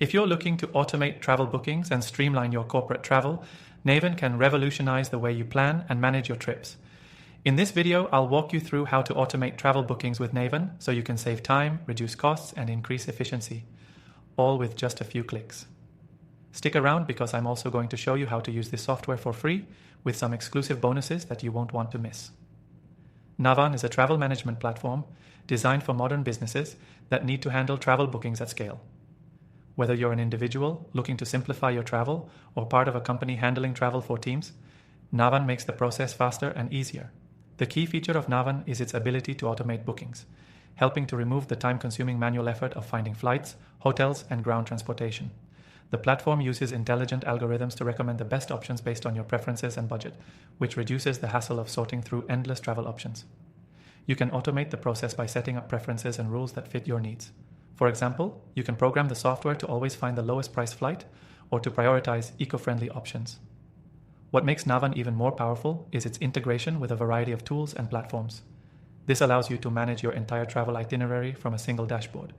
If you're looking to automate travel bookings and streamline your corporate travel, Navan can revolutionize the way you plan and manage your trips. In this video, I'll walk you through how to automate travel bookings with Navan so you can save time, reduce costs, and increase efficiency, all with just a few clicks. Stick around because I'm also going to show you how to use this software for free with some exclusive bonuses that you won't want to miss. Navan is a travel management platform designed for modern businesses that need to handle travel bookings at scale. Whether you're an individual looking to simplify your travel or part of a company handling travel for teams, Navan makes the process faster and easier. The key feature of Navan is its ability to automate bookings, helping to remove the time-consuming manual effort of finding flights, hotels, and ground transportation. The platform uses intelligent algorithms to recommend the best options based on your preferences and budget, which reduces the hassle of sorting through endless travel options. You can automate the process by setting up preferences and rules that fit your needs. For example, you can program the software to always find the lowest price flight or to prioritize eco-friendly options. What makes Navan even more powerful is its integration with a variety of tools and platforms. This allows you to manage your entire travel itinerary from a single dashboard.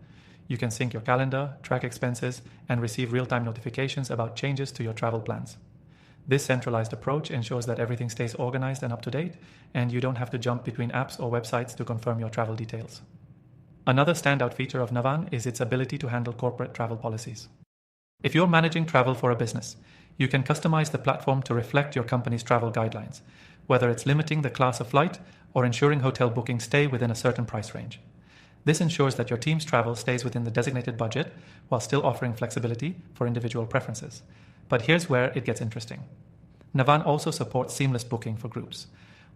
You can sync your calendar, track expenses, and receive real-time notifications about changes to your travel plans. This centralized approach ensures that everything stays organized and up to date, and you don't have to jump between apps or websites to confirm your travel details. Another standout feature of Navan is its ability to handle corporate travel policies. If you're managing travel for a business, you can customize the platform to reflect your company's travel guidelines, whether it's limiting the class of flight or ensuring hotel bookings stay within a certain price range. This ensures that your team's travel stays within the designated budget while still offering flexibility for individual preferences. But here's where it gets interesting. Navan also supports seamless booking for groups.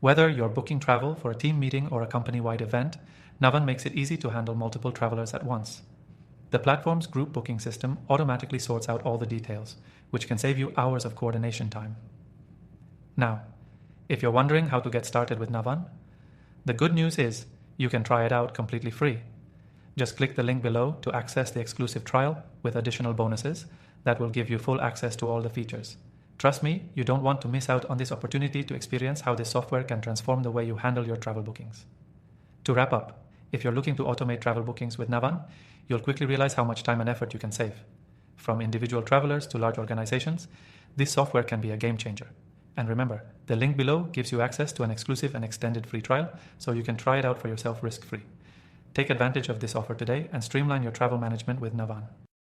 Whether you're booking travel for a team meeting or a company-wide event, Navan makes it easy to handle multiple travelers at once. The platform's group booking system automatically sorts out all the details, which can save you hours of coordination time. Now, if you're wondering how to get started with Navan, the good news is you can try it out completely free. Just click the link below to access the exclusive trial with additional bonuses that will give you full access to all the features. Trust me, you don't want to miss out on this opportunity to experience how this software can transform the way you handle your travel bookings. To wrap up, if you're looking to automate travel bookings with Navan, you'll quickly realize how much time and effort you can save. From individual travelers to large organizations, this software can be a game changer. And remember, the link below gives you access to an exclusive and extended free trial, so you can try it out for yourself risk-free. Take advantage of this offer today and streamline your travel management with Navan.